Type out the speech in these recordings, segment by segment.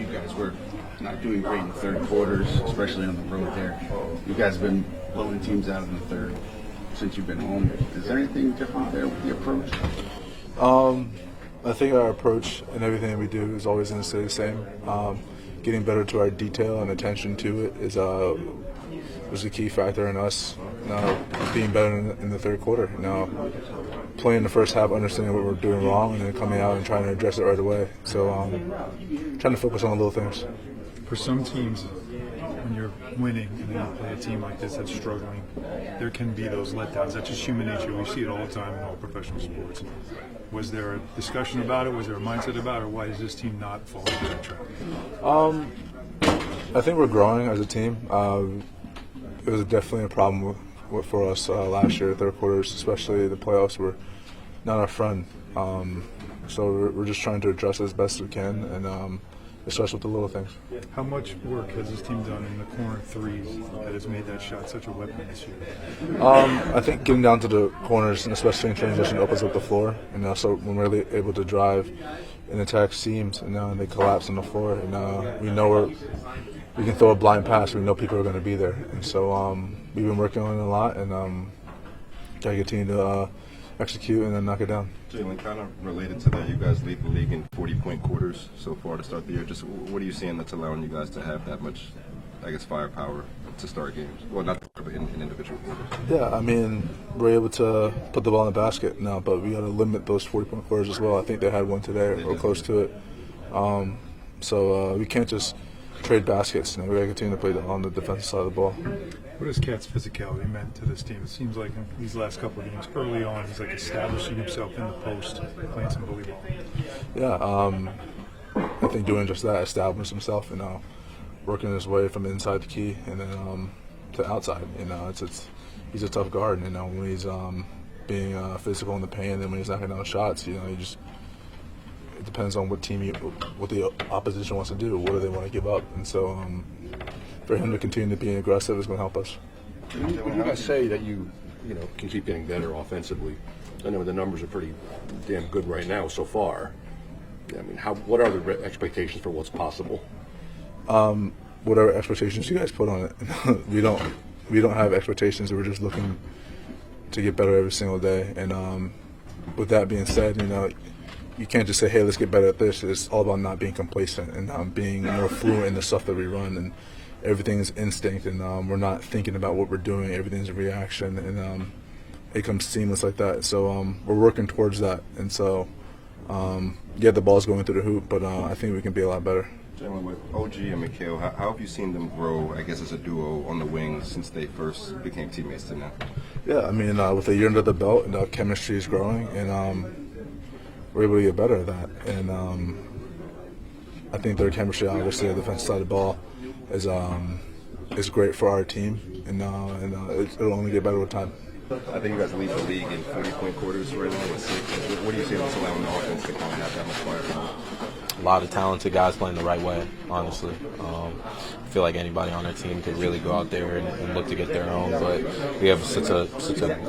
you guys were not doing great in the third quarters, especially on the road there. You guys have been blowing teams out in the third since you've been home. Is there anything different there with the approach? I think our approach and everything that we do is always going to stay the same. Getting better to our detail and attention to it was a key factor in us being better in the third quarter. Playing the first half, understanding what we're doing wrong, and then coming out and trying to address it right away. So trying to focus on the little things. For some teams, when you're winning and then you play a team like this that's struggling, there can be those letdowns. That's just human nature. We see it all the time in all professional sports. Was there a discussion about it? Was there a mindset about it? Or why does this team not fall into that trap? I think we're growing as a team. It was definitely a problem for us last year, third quarters, especially the playoffs were not our friend. So we're just trying to address it as best we can, and it starts with the little things. How much work has this team done in the corner threes that has made that shot such a weapon this year? I think getting down to the corners, and especially in transition, opens up the floor. And so when we're really able to drive and attack seams, and they collapse on the floor, and we know we can throw a blind pass. We know people are going to be there, and so we've been working on it a lot, and got to continue to execute and then knock it down. Jalen, kind of related to that, you guys lead the league in 40-point quarters so far to start the year. Just what are you seeing that's allowing you guys to have that much, firepower to start games? Well, not but in individual quarters. Yeah, I mean, we're able to put the ball in the basket now, but we got to limit those 40-point quarters as well. I think they had one today or close to it. So we can't just trade baskets. We got to continue to play on the defensive side of the ball. What has Cat's physicality meant to this team? It seems like in these last couple of games, early on, he's establishing himself in the post, playing some bully ball. Yeah, I think doing just that, establishing himself, working his way from inside the key and then to outside. He's a tough guard. When he's being physical in the paint, and when he's knocking down shots, it depends on what the opposition wants to do. What do they want to give up? And so for him to continue to be aggressive is going to help us. When you guys say that you can keep getting better offensively, I know the numbers are pretty damn good right now so far. I mean, what are the expectations for what's possible? Whatever expectations you guys put on it, we don't have expectations. We're just looking to get better every single day. And with that being said, you can't just say, hey, let's get better at this. It's all about not being complacent and being more fluent in the stuff that we run. And everything's instinct, and we're not thinking about what we're doing. Everything's a reaction, and it comes seamless like that. So we're working towards that. And so, the ball's going through the hoop, but I think we can be a lot better. Jalen, with OG and Mikhail, how have you seen them grow, as a duo on the wings since they first became teammates to now? Yeah, I mean, with a year under the belt, and chemistry is growing, and we're able to get better at that. And I think their chemistry, obviously, on the defensive side of the ball, is great for our team, and it'll only get better with time. I think you guys lead the league in 40-point quarters right now with 6. What do you see that's allowing the offense to kind of have that much firepower? A lot of talented guys playing the right way, honestly. I feel like anybody on our team could really go out there and look to get their own, but we have such a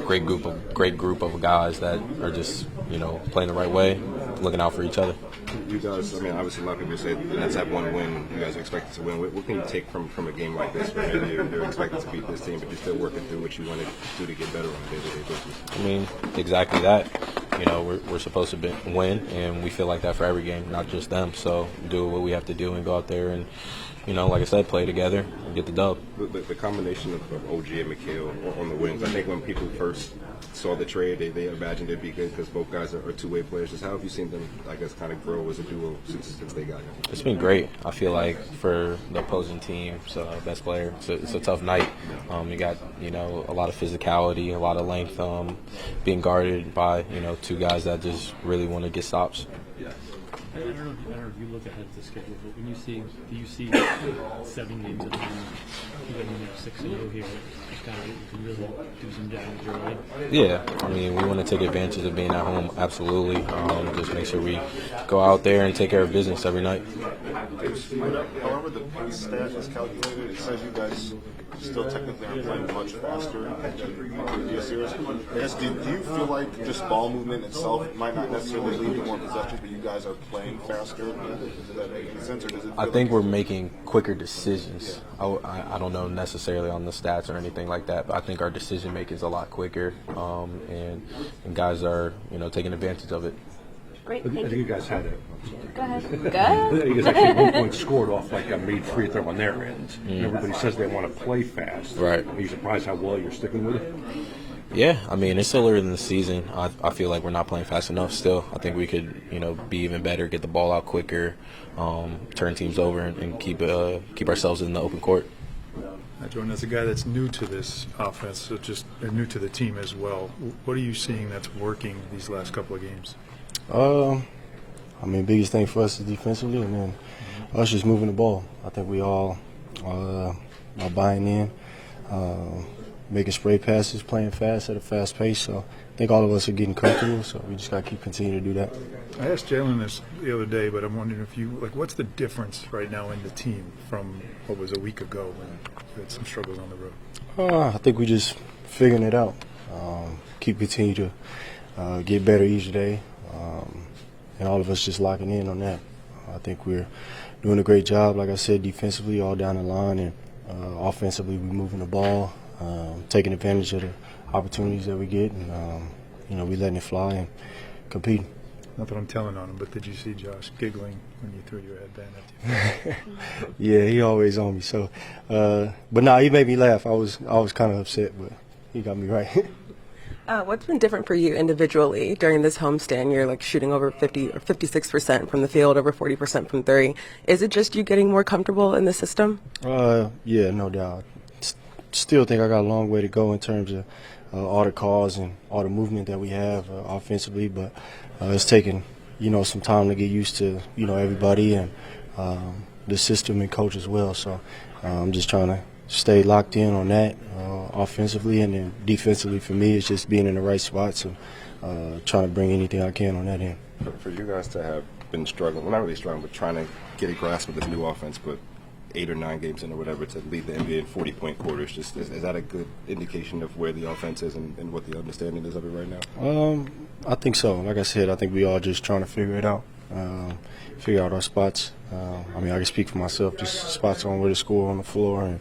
great group of guys that are just playing the right way, looking out for each other. You guys, obviously a lot of people say the Nets have one win. You guys are expected to win. What can you take from a game like this where you're expected to beat this team, but you're still working through what you want to do to get better on a day-to-day basis? Exactly that. We're supposed to win, and we feel like that for every game, not just them. So do what we have to do and go out there and, like I said, play together and get the dub. The combination of OG and Mikhail on the wings, I think when people first saw the trade, they imagined it'd be good because both guys are two-way players. Just how have you seen them, kind of grow as a duo since they got here? It's been great. I feel like for the opposing team, best player, it's a tough night. You got, a lot of physicality, a lot of length, being guarded by, two guys that just really want to get stops. I don't know if you look ahead at the schedule, but do you see 7 games at the end, even when you're 6-0 here, just kind of you can really do some damage early? Yeah, we want to take advantage of being at home, absolutely. Just make sure we go out there and take care of business every night. However the pace stat is calculated, it says you guys still technically aren't playing much faster than previous years. Do you feel like just ball movement itself might not necessarily lead to more possessions, but you guys are playing playing faster? Does that make any sense, or does it? I think we're making quicker decisions. I don't know necessarily on the stats or anything like that, but I think our decision making is a lot quicker, and guys are taking advantage of it. Great. I think you guys had a. Go ahead. Go ahead. You guys actually at one point scored off like a made free throw on their end. And everybody says they want to play fast. Right. Are you surprised how well you're sticking with it? Yeah, I mean, it's still early in the season. I feel like we're not playing fast enough still. I think we could, be even better, get the ball out quicker, turn teams over, and keep ourselves in the open court. Jordan, as a guy that's new to this offense, so just new to the team as well, what are you seeing that's working these last couple of games? I mean, biggest thing for us is defensively, and then us just moving the ball. I think we all are buying in, making spray passes, playing fast at a fast pace. So I think all of us are getting comfortable, so we just got to keep continuing to do that. I asked Jalen this the other day, but I'm wondering if what's the difference right now in the team from what was a week ago when you had some struggles on the road? I think we just figuring it out. Continue to get better each day. And all of us just locking in on that. I think we're doing a great job, like I said, defensively all down the line, and offensively we're moving the ball, taking advantage of the opportunities that we get, and we letting it fly and competing. Not that I'm telling on him, but did you see Josh giggling when you threw your headband at you? Yeah, he always on me. So, but no, he made me laugh. I was kind of upset, but he got me right. What's been different for you individually during this homestand? You're shooting over 50 or 56% from the field, over 40% from three. Is it just you getting more comfortable in the system? Yeah, no doubt. Still think I got a long way to go in terms of all the calls and all the movement that we have offensively, but it's taken some time to get used to everybody and the system and coach as well. So I'm just trying to stay locked in on that offensively, and then defensively for me it's just being in the right spots and trying to bring anything I can on that end. For you guys to have been struggling, well, not really struggling, but trying to get a grasp of this new offense, but 8 or 9 games in or whatever, to lead the NBA in 40-point quarters, just is that a good indication of where the offense is and what the understanding is of it right now? I think so. Like I said, I think we all just trying to figure it out, figure out our spots. I mean, I can speak for myself, just spots on where to score on the floor, and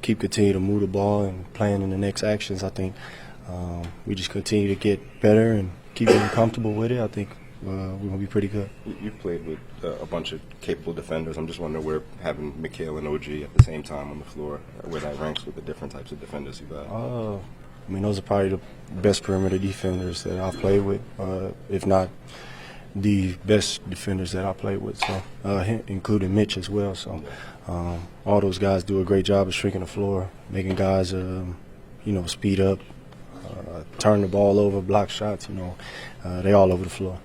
continue to move the ball and playing in the next actions. I think we just continue to get better and keep getting comfortable with it. I think we're going to be pretty good. You've played with a bunch of capable defenders. I'm just wondering where having McHale and OG at the same time on the floor, where that ranks with the different types of defenders you've had. I mean, those are probably the best perimeter defenders that I've played with, if not the best defenders that I played with, so including Mitch as well. So all those guys do a great job of shrinking the floor, making guys, speed up, turn the ball over, block shots. They all over the floor.